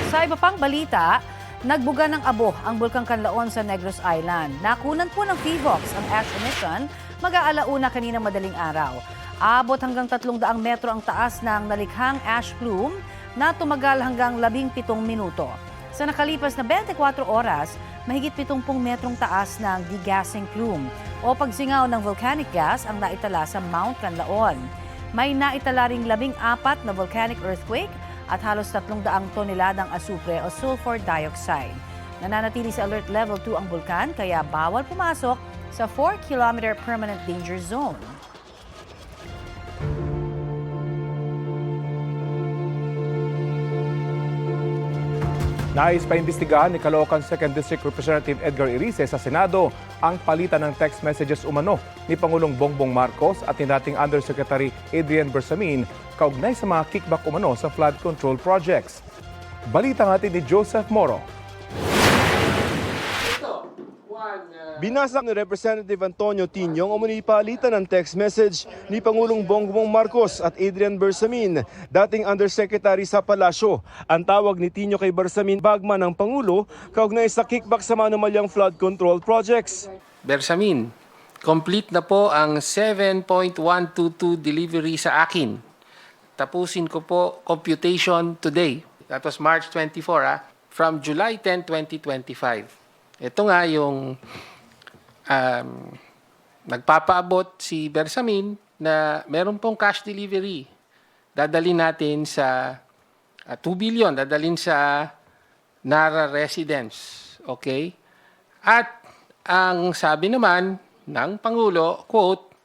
Sa iba pang balita, nagbuga ng abo ang Bulkang Canlaon sa Negros Island. Nakunan po ng PHIVOLCS ang ash emission mag-aalauna kaninang madaling araw. Abot hanggang 300 metro ang taas ng nalikhang ash plume na tumagal hanggang 17 minuto. Sa nakalipas na 24 oras, mahigit 70 metrong taas ng degassing plume o pagsingaw ng volcanic gas ang naitala sa Mount Canlaon. May naitala ring 14 na volcanic earthquake at halos 300 toneladang asupre o sulfur dioxide. Nananatili sa alert level 2 ang bulkan kaya bawal pumasok sa 4-kilometer permanent danger zone. Nais pa imbestigahan ni Caloocan 2nd District Representative Edgar Irice sa Senado ang palitan ng text messages umano ni Pangulong Bongbong Marcos at ni dating Undersecretary Adrian Bersamin kaugnay sa mga kickback umano sa flood control projects. Balita natin ni Joseph Moro. Binasa ni Representative Antonio Tino ang umano'y palitan ng text message ni Pangulong Bongbong Marcos at Adrian Bersamin, dating Undersecretary sa Palasyo. Ang tawag ni Tino kay Bersamin, bagman ng Pangulo, kaugnay sa kickback sa manumalyang flood control projects. Bersamin, complete na po ang 7.122 delivery sa akin. Tapusin ko po computation today. That was March 24, from July 10, 2025. Ito nga yung nagpapaabot si Bersamin na meron pong cash delivery. Dadalhin natin sa 2 billion, dadalhin sa Nara residence. Okay? At ang sabi naman ng Pangulo, quote,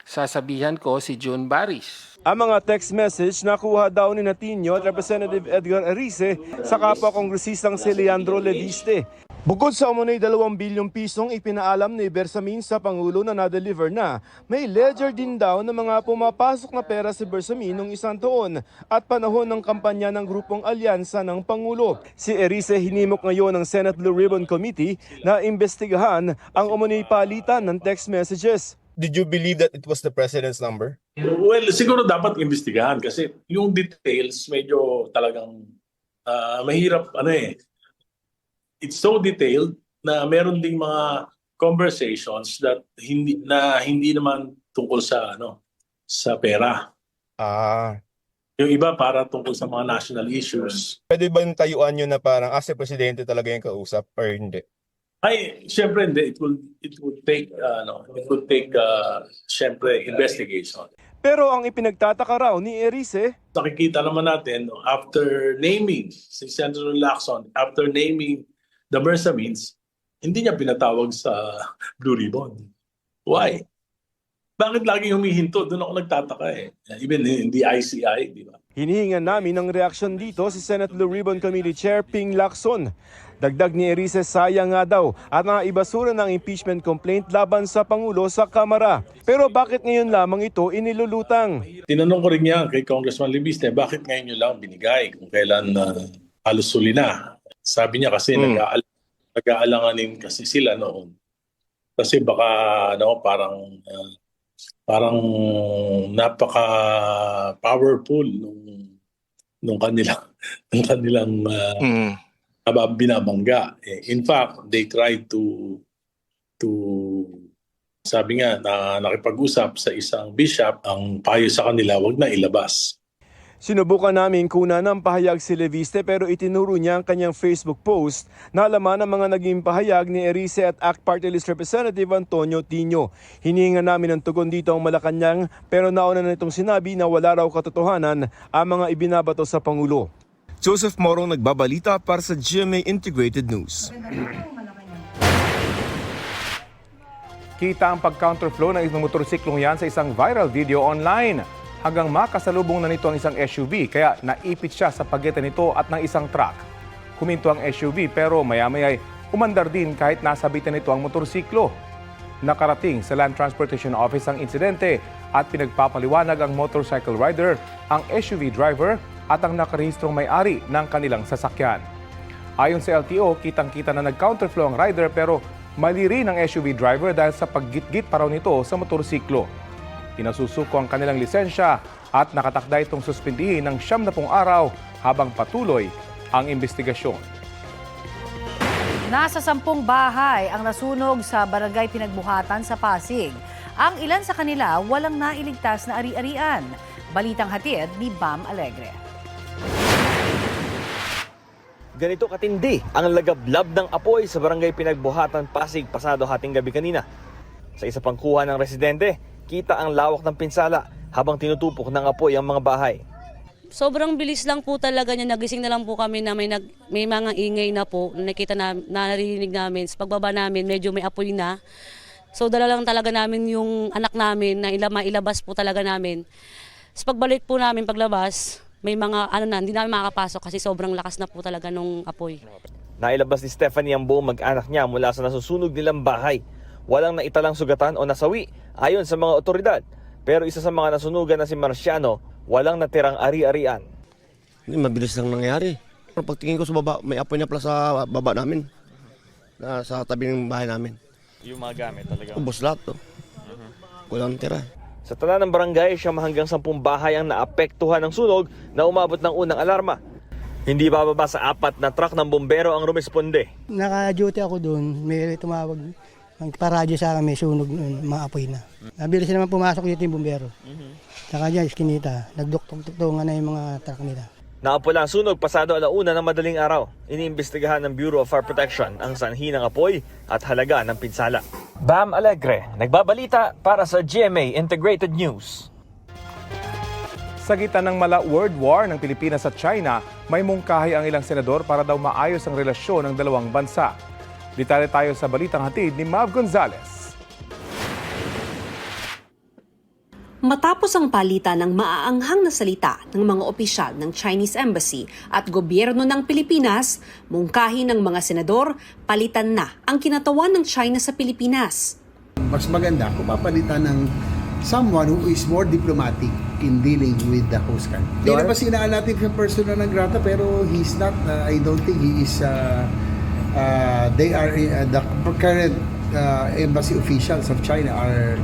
sasabihan ko si June Baris. Ang mga text message nakuha daw ni Tino at Representative Edgar Irice sa kapwa-kongresistang si Leandro Leviste. Bukod sa umano'y 2 bilyong pisong ipinaalam ni Bersamin sa Pangulo na na-deliver na, may ledger din daw ng mga pumapasok na pera si Bersamin noong isang taon at panahon ng kampanya ng grupong alyansa ng Pangulo. Si Irice hinimok ngayon ng Senate Blue Ribbon Committee na imbestigahan ang umano'y palitan ng text messages. Did you believe that it was the President's number? Well, siguro dapat imbestigahan kasi yung details medyo talagang mahirap It's so detailed na meron ding mga conversations that hindi naman tungkol sa pera. Yung iba para tungkol sa mga national issues. Pwede ba yung tayuan nyo na parang as a presidente talaga yung kausap or hindi? Ay, syempre hindi. It would take syempre investigation. Pero ang ipinagtataka raw ni Irice, Nakikita naman natin after naming si Senator Lacson, after naming the Bersamins, hindi niya pinatawag sa Blue Ribbon. Why? Bakit laging humihinto? Doon ako nagtataka Even in the ICI, di ba? hinihingan namin ng reaksyon dito si Senate Blue Ribbon Committee Chair Ping Lacson. Dagdag ni Irice, sayang nga daw at naibasura ng impeachment complaint laban sa Pangulo sa Kamara. Pero bakit ngayon lamang ito inilulutang? Tinanong ko rin niya kay Congressman Libiste, bakit ngayon nyo lang binigay kung kailan halos huli na? Sabi niya kasi nag-aalanganin kasi sila noon. Kasi baka parang napaka-powerful nung kanilang binabangga. In fact, they tried to sabi nga na nakipag-usap sa isang bishop, ang payo sa kanila wag na ilabas. Sinubukan namin kunan ng pahayag si Leviste pero itinuro niya ang kanyang Facebook post na laman ang mga naging pahayag ni Irice at ACT Party List Representative Antonio Tino. Hinihingan namin ng tugon dito ang Malacanang pero nauna na itong sinabi na wala raw katotohanan ang mga ibinabato sa Pangulo. Joseph Morong nagbabalita para sa GMA Integrated News. Kita ang pag-counterflow ng isang motorsiklong yan sa isang viral video online. Hanggang makasalubong na nito ang isang SUV kaya naipit siya sa pagitan nito at ng isang truck. Huminto ang SUV pero maya-maya ay umandar din kahit nasabitan nito ang motorsiklo. Nakarating sa Land Transportation Office ang insidente at pinagpapaliwanag ang motorcycle rider, ang SUV driver at ang nakarehistrong may-ari ng kanilang sasakyan. Ayon sa LTO, kitang-kita na nag-counterflow ang rider pero mali rin ang SUV driver dahil sa paggitgit pa raw nito sa motorsiklo. Pinasusuko ang kanilang lisensya at nakatakda itong suspindihin ng 70 araw habang patuloy ang investigasyon. Nasa 10 bahay ang nasunog sa barangay Pinagbuhatan sa Pasig. Ang ilan sa kanila walang nailigtas na ari-arian. Balitang hatid ni Bam Alegre. Ganito katindi ang lagablab ng apoy sa barangay Pinagbuhatan, Pasig pasado hating gabi kanina. Sa isa pang kuha ng residente, kita ang lawak ng pinsala habang tinutupok ng apoy ang mga bahay. Sobrang bilis lang po talaga niya. Nagising na lang po kami na may mga ingay na po. Nakita na narinig namin. Sa pagbaba namin, medyo may apoy na. So dala lang talaga namin yung anak namin na mailabas po talaga namin. Sa pagbalik po namin, paglabas, may mga hindi namin makakapasok kasi sobrang lakas na po talaga nung apoy. Nailabas ni Stephanie ang buong mag-anak niya mula sa nasusunog nilang bahay. Walang naitalang sugatan o nasawi ayon sa mga otoridad. Pero isa sa mga nasunugan na si Marciano, walang natirang ari-arian. Mabilis lang nangyari. Pagtingin ko sa baba, may apoy na pala sa baba namin. Sa tabi ng bahay namin. Yung mga gamit talaga. Ubos lahat to. Walang tira. Sa tanan ng barangay, siyang hanggang 10 bahay ang naapektuhan ng sunog na umabot ng unang alarma. Hindi bababa sa 4 na truck ng bombero ang rumisponde. Naka-duty ako doon, may tumawag ang paradyo sa akin, may sunog noon, maapoy na. Nabilis naman pumasok dito yung bumbero. Saka dyan, iskinita, nagduktungan na yung mga truck nila. Naapula ang sunog pasado 1:00 ng madaling araw. Iniimbestigahan ng Bureau of Fire Protection ang sanhi ng apoy at halaga ng pinsala. Bam Alegre, nagbabalita para sa GMA Integrated News. Sa gitna ng mala world war ng Pilipinas at China, may mungkahi ang ilang senador para daw maayos ang relasyon ng dalawang bansa. Detalye tayo sa balitang hatid ni Mav Gonzalez. Matapos ang palitan ng maaanghang na salita ng mga opisyal ng Chinese Embassy at gobyerno ng Pilipinas, mungkahi ng mga senador, palitan na ang kinatawan ng China sa Pilipinas. Mas maganda kung papalitan ng someone who is more diplomatic in dealing with the host country. Hindi na ba sinaan natin yung persona ng Grata pero he's not, I don't think he is, they are, the current embassy officials of China are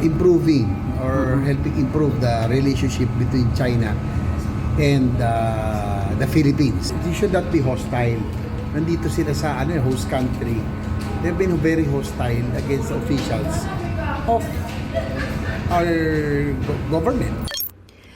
improving or helping improve the relationship between China and the Philippines. They should not be hostile. Nandito sila sa host country. They've been very hostile against the officials of our government.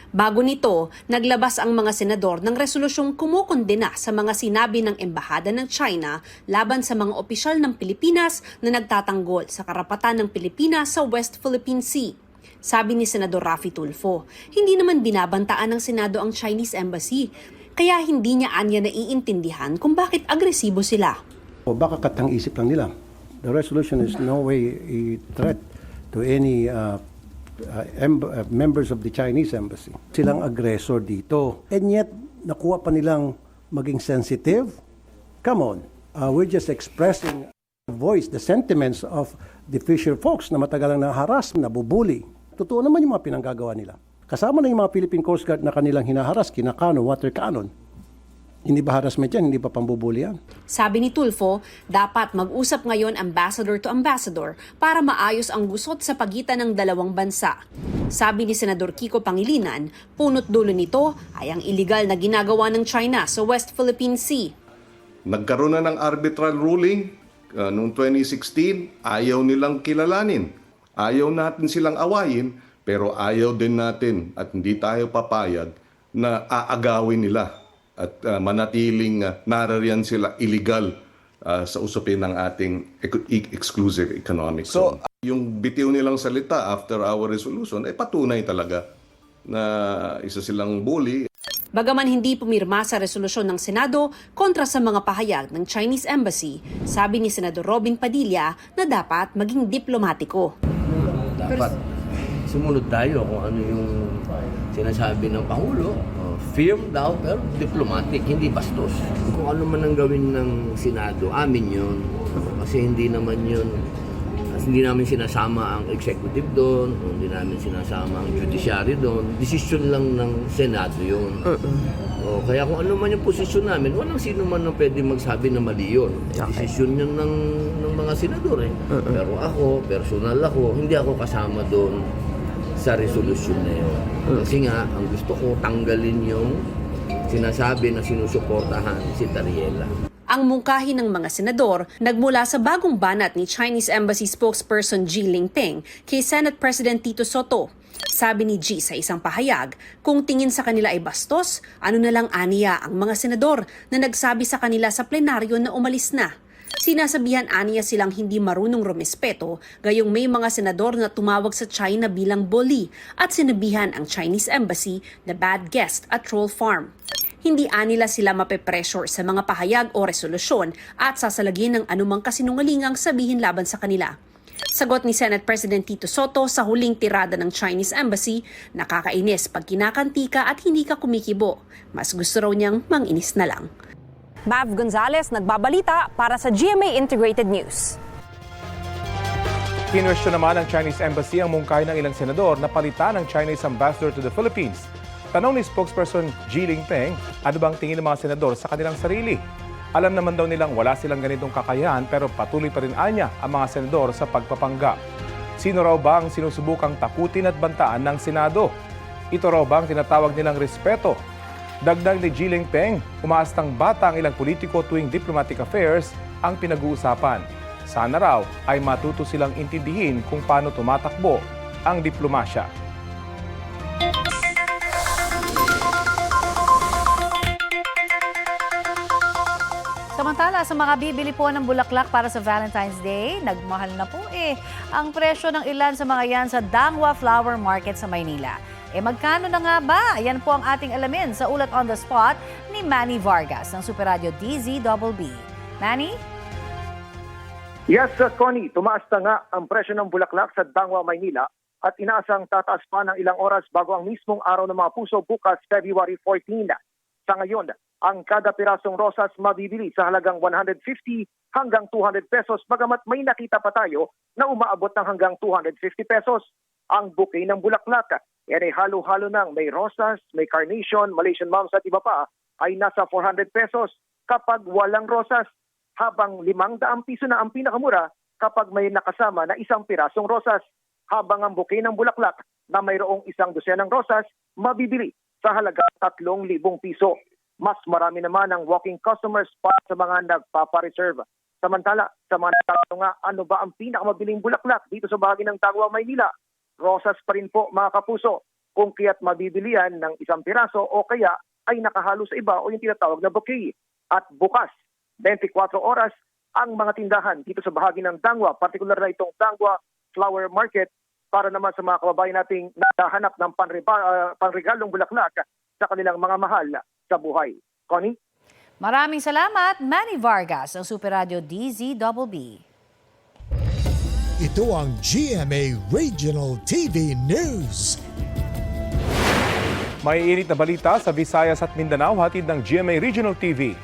Bago nito, naglabas ang mga senador ng resolusyong kumukondena sa mga sinabi ng Embahada ng China laban sa mga opisyal ng Pilipinas na nagtatanggol sa karapatan ng Pilipinas sa West Philippine Sea. Sabi ni Senador Raffy Tulfo, hindi naman binabantaan ng Senado ang Chinese Embassy, kaya hindi niya anya naiintindihan kung bakit agresibo sila. O baka katang-isip lang nila. The resolution is no way a threat to any members of the Chinese Embassy. Silang aggressor dito. And yet, nakuha pa nilang maging sensitive. Come on. We're just expressing voice, the sentiments of the fisher folks na matagal lang naharas, nabubuli. Totoo naman yung mga pinanggagawa nila. Kasama na yung mga Philippine Coast Guard na kanilang hinaharas, kinakanon, water cannon. Hindi ba harassment yan? Hindi ba pambubuli yan? Sabi ni Tulfo, dapat mag-usap ngayon ambassador to ambassador para maayos ang gusot sa pagitan ng dalawang bansa. Sabi ni Senador Kiko Pangilinan, punot dulo nito ay ang iligal na ginagawa ng China sa West Philippine Sea. Nagkaroon na ng arbitral ruling noong 2016, ayaw nilang kilalanin. Ayaw natin silang awayin, pero ayaw din natin at hindi tayo papayag na aagawin nila at manatiling narariyan sila illegal sa usapin ng ating exclusive economic zone. Yung bitiw nilang salita after our resolution ay patunay talaga na isa silang bully. Bagaman hindi pumirma sa resolusyon ng Senado kontra sa mga pahayag ng Chinese Embassy, sabi ni Senador Robin Padilla na dapat maging diplomatiko. Dapat sumunod tayo kung ano yung sinasabi ng Pangulo. Firm daw pero diplomatic, hindi bastos. Kung ano man ang gawin ng Senado, amin yun. Kasi hindi namin sinasama ang executive doon, hindi namin sinasama ang judiciary doon. Desisyon lang ng Senado yun. O, kaya kung ano man yung posisyon namin, walang sino man ang pwede magsabi na mali yun. Desisyon yun ng mga senador eh. Pero ako, personal ako, hindi ako kasama doon sa resolusyon na yun. Kasi nga, ang gusto ko, tanggalin yung sinasabi na sinusuportahan si Tariela. Ang mungkahi ng mga senador nagmula sa bagong banat ni Chinese Embassy spokesperson Ji Lingping kay Senate President Tito Soto. Sabi ni Ji sa isang pahayag, kung tingin sa kanila ay bastos, ano na lang aniya ang mga senador na nagsabi sa kanila sa plenaryo na umalis na. Sinasabihan aniya silang hindi marunong rumespeto, gayong may mga senador na tumawag sa China bilang bully at sinabihan ang Chinese Embassy na bad guest at troll farm. Hindi anila sila mape-pressure sa mga pahayag o resolusyon at sasalagin ng anumang kasinungalingang sabihin laban sa kanila. Sagot ni Senate President Tito Soto sa huling tirada ng Chinese Embassy, nakakainis pag kinakanti ka at hindi ka kumikibo. Mas gusto raw niyang manginis na lang. Mav Gonzalez nagbabalita para sa GMA Integrated News. Kinwestiyon naman ng Chinese Embassy ang mungkahi ng ilang senador na palitan ng Chinese Ambassador to the Philippines. Tanong ni spokesperson Ji Lingping, ano bang tingin ng mga senador sa kanilang sarili? Alam naman daw nilang wala silang ganitong kakayahan pero patuloy pa rin anya ang mga senador sa pagpapanggap. Sino raw ba ang sinusubukang takutin at bantaan ng Senado? Ito raw ba ang tinatawag nilang respeto? Dagdag ni Ji Lingping, umaastang bata ang ilang politiko tuwing diplomatic affairs ang pinag-uusapan. Sana raw ay matuto silang intindihin kung paano tumatakbo ang diplomasya. Samantala, sa mga bibili po ng bulaklak para sa Valentine's Day, nagmahal na po ang presyo ng ilan sa mga yan sa Dangwa Flower Market sa Maynila. Magkano na nga ba? Yan po ang ating alamin sa ulat on the spot ni Manny Vargas ng Super Radio DZBB. Manny? Yes, Connie, tumaas na nga ang presyo ng bulaklak sa Dangwa, Maynila at inaasang tataas pa ng ilang oras bago ang mismong araw ng mga puso bukas February 14. Sa ngayon, ang kada pirasong rosas mabibili sa halagang 150 hanggang 200 pesos bagamat may nakita pa tayo na umaabot ng hanggang 250 pesos. Ang bouquet ng bulaklak ay halo-halo ng may rosas, may carnation, Malaysian mums at iba pa ay nasa 400 pesos kapag walang rosas, habang 500 piso na ang pinakamura kapag may nakasama na isang pirasong rosas, habang ang bouquet ng bulaklak na mayroong isang dosenang rosas mabibili sa halagang 3,000 piso. Mas marami naman ang walking customers para sa mga nagpapareserve. Samantala, sa mga nagtatanong nga, ano ba ang pinakamabiling bulaklak dito sa bahagi ng Dangwa, Maynila? Rosas pa rin po, mga kapuso, kung kaya't mabibili yan ng isang piraso o kaya ay nakahalo sa iba o yung tinatawag na bouquet. At bukas, 24 oras ang mga tindahan dito sa bahagi ng Dangwa, partikular na itong Dangwa Flower Market, para naman sa mga kababayan nating naghahanap ng panregalong bulaklak sa kanilang mga mahal sa buhay. Connie? Maraming salamat, Manny Vargas ng Super Radio DZBB. Ito ang GMA Regional TV News. May init na balita sa Visayas at Mindanao, hatid ng GMA Regional TV.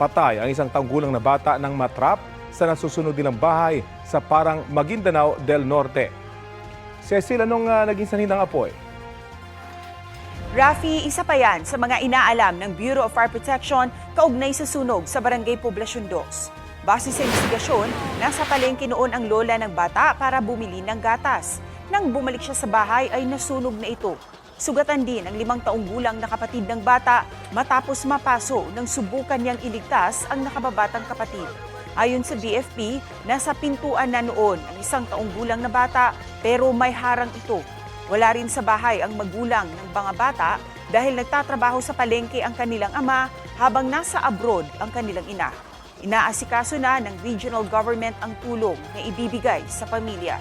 Patay ang isang taong-gulang na bata ng matrap sa nasusunod nilang bahay sa Parang Maguindanao del Norte. Cecil, anong naging sanhi ng apoy? Rafi, isa pa yan sa mga inaalam ng Bureau of Fire Protection kaugnay sa sunog sa Barangay Poblacion 2. Base sa investigasyon, nasa palengke noon ang lola ng bata para bumili ng gatas. Nang bumalik siya sa bahay ay nasunog na ito. Sugatan din ang 5 taong gulang na kapatid ng bata matapos mapaso nang subukan niyang iligtas ang nakababatang kapatid. Ayon sa BFP, nasa pintuan na noon ang 1 taong gulang na bata pero may harang ito. Wala rin sa bahay ang magulang ng mga bata dahil nagtatrabaho sa palengke ang kanilang ama habang nasa abroad ang kanilang ina. Inaasikaso na ng regional government ang tulong na ibibigay sa pamilya.